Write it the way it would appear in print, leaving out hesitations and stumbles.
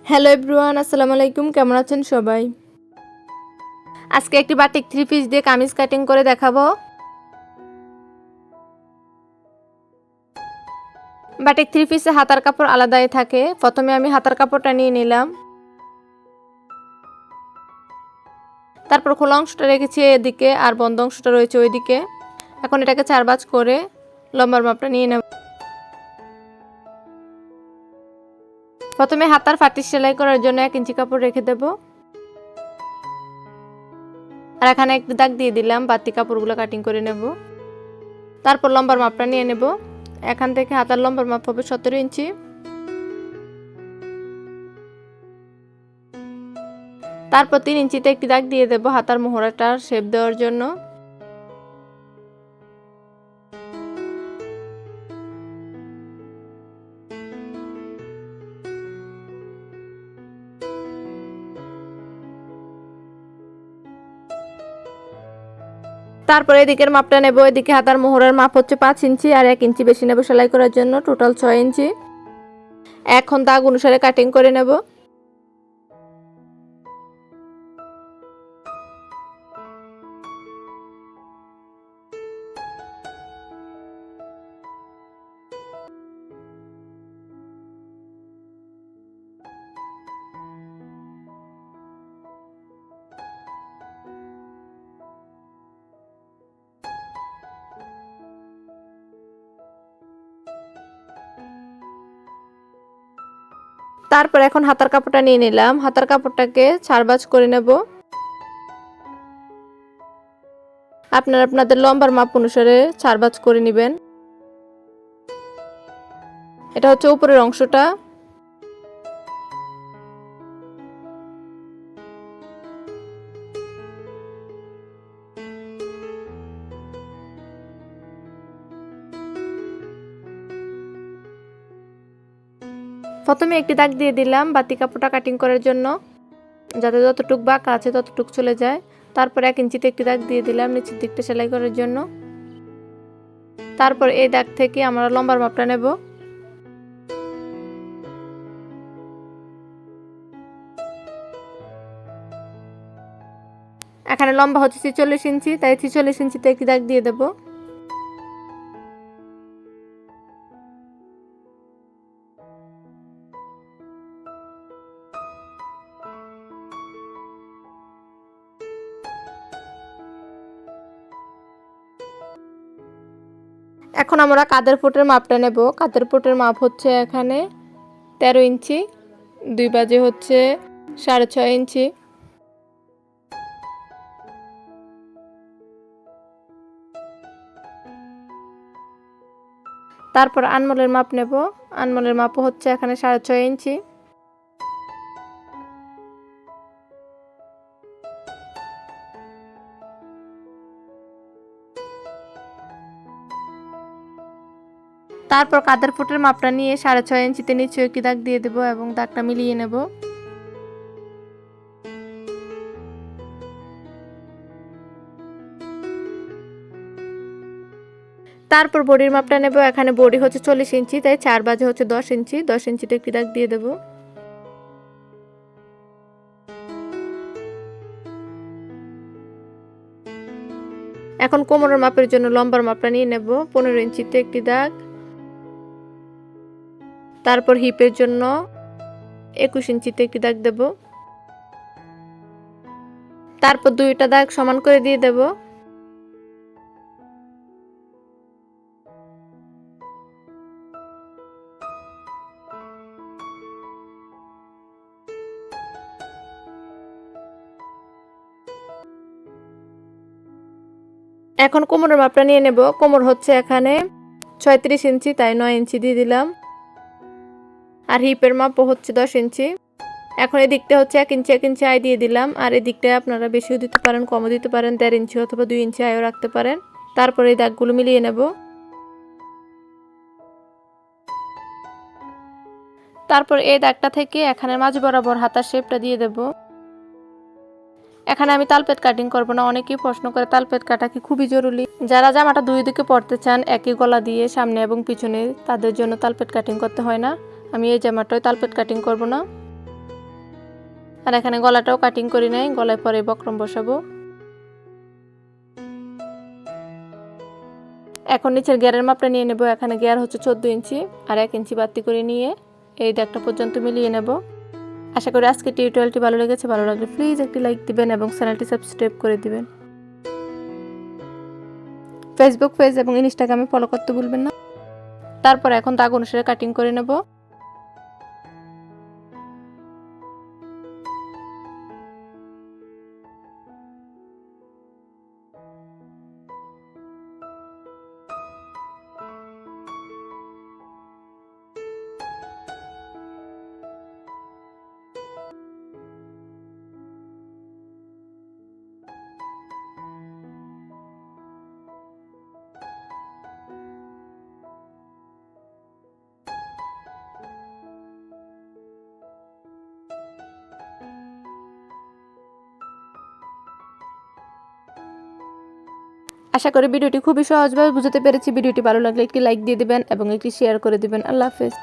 Hello everyone, আসসালামু আলাইকুম। কেমন আছেন সবাই? আজকে একটি বাটিক থ্রি পিস দিয়ে কামিজ কাটিং করে দেখাবো। বাটিক থ্রি পিসে হাতার কাপড় আলাদাই থাকে। প্রথমে আমি হাতার কাপড়টা নিয়ে নিলাম, তারপর খোলা অংশটা রেখেছি এদিকে আর বন্ধ অংশটা রয়েছে ওইদিকে। এখন এটাকে 4 ভাঁজ করে লম্বার মাপটা নিয়ে নেব। প্রথমে হাতার ফাটিস সেলাই করার জন্য 1 ইঞ্চি কাপড় রেখে দেব, আর এখানে একটু দাগ দিয়ে দিলাম। বাড়তি কাপড়গুলো কাটিং করে নেব। তারপর লম্বার মাপটা নিয়ে নেব। এখান থেকে হাতার লম্বার মাপ হবে 17 ইঞ্চি। তারপর 3 ইঞ্চিতে একটি দাগ দিয়ে দেব হাতার মোহরাটার শেপ দেওয়ার জন্য। তারপরে এদিকের মাপটা নেব। এদিকে হাতার মোহরার মাপ হচ্ছে 5 ইঞ্চি আর 1 ইঞ্চি বেশি নেব সেলাই করার জন্য, টোটাল 6 ইঞ্চি। এখন দাগ অনুসারে কাটিং করে নেব। তারপর এখন হাতার কাপড়টা নিয়ে নিলাম। হাতার কাপড়টাকে 4 ভাঁজ করে নেব। আপনারা আপনাদের লম্বার মাপ অনুসারে 4 ভাঁজ করে নেবেন। এটা হচ্ছে উপরের অংশটা। প্রথমে একটি দাগ দিয়ে দিলাম বাতি কাপড়টা কাটিং করার জন্য, যাতে যতটুকু বাঁকা আছে ততটুকু চলে যায়। তারপর 1 ইঞ্চিতে একটি দাগ দিয়ে দিলাম নিচের দিকটা সেলাই করার জন্য। তারপর এই দাগ থেকে আমরা লম্বার মাপটা নেব। এখানে লম্বা হচ্ছে 46 ইঞ্চি, তাই 46 ইঞ্চিতে একটি দাগ দিয়ে দেব। এখন আমরা কাঁধের ফুটের মাপটা নেব। কাঁধের ফুটের মাপ হচ্ছে এখানে 13 ইঞ্চি, 2 বাজে হচ্ছে 6.5 ইঞ্চি। তারপর আনমোলের মাপ নেব। আনমোলের মাপও হচ্ছে এখানে 6.5 ইঞ্চি। তারপর কাঁধের ফুটের মাপটা নিয়ে 6.5 ইঞ্চিতে নিচে একটি দাগ দিয়ে দেব এবং দাগটা মিলিয়ে নেব। তারপর বডির মাপটা নেব। এখানে বডি হচ্ছে 40 ইঞ্চি, তাই 4 বাজে হচ্ছে 10 ইঞ্চি। 10 ইঞ্চিতে একটি দাগ দিয়ে দেব। এখন কোমরের মাপের জন্য লম্বার মাপটা নিয়ে নেব। 15 ইঞ্চিতে একটি দাগ। তারপর হিপের জন্য 21 ইঞ্চিতে একটি দাগ দেব। তারপর দুইটা দাগ সমান করে দিয়ে দেব। এখন কোমরের মাপটা নিয়ে নেব। কোমর হচ্ছে এখানে 36 ইঞ্চি, তাই 9 ইঞ্চি দিয়ে দিলাম। আর হিপের মাপও হচ্ছে 10 ইঞ্চি। এখন এই দিকটা হচ্ছে 1 ইঞ্চি 1 ইঞ্চি আই দিয়ে দিলাম, আর এই দিকটা আপনারা বেশিও দিতে পারেন কমও দিতে পারেন, 1.5 ইঞ্চি অথবা 2 ইঞ্চি আইও রাখতে পারেন। তারপরে এই দাগগুলো মিলিয়ে নেব। তারপর এই দাগটা থেকে এখানে মাঝ বরাবর হাতার শেপটা দিয়ে দেব। এখানে আমি তালপেট কাটিং করব না। অনেকেই প্রশ্ন করে তালপেট কাটা কি খুবই জরুরি। যারা জামাটা দুই দিকে পরতে চান একই গলা দিয়ে সামনে এবং পিছনে, তাদের জন্য তালপেট কাটিং করতে হয় না। আমি এই জামাটায় তালপেট কাটিং করব না। আর এখানে গলাটাও কাটিং করি নাই, গলায় পরে বক্রম বসাবো। এখন নিচের গিয়ারের মাপটা নিয়ে নেব। এখানে গিয়ার হচ্ছে 14 ইঞ্চি, আর 1 ইঞ্চি বাড়তি করে নিয়ে এই দাগটা পর্যন্ত মিলিয়ে নেব। আশা করি আজকের টিউটোরিয়ালটি ভালো লেগেছে। ভালো লাগলে প্লিজ একটি লাইক দিবেন এবং চ্যানেলটি সাবস্ক্রাইব করে দিবেন। ফেসবুক পেজ এবং ইনস্টাগ্রামে ফলো করতে ভুলবেন না। তারপর এখন দাগ অনুসারে কাটিং করে নেব। আশা করি ভিডিওটি খুবই সহজভাবে বুঝতে পেরেছি। ভিডিওটি ভালো লাগলে একটি লাইক দিয়ে দিবেন এবং একটি শেয়ার করে দিবেন। আল্লাহ হাফেজ।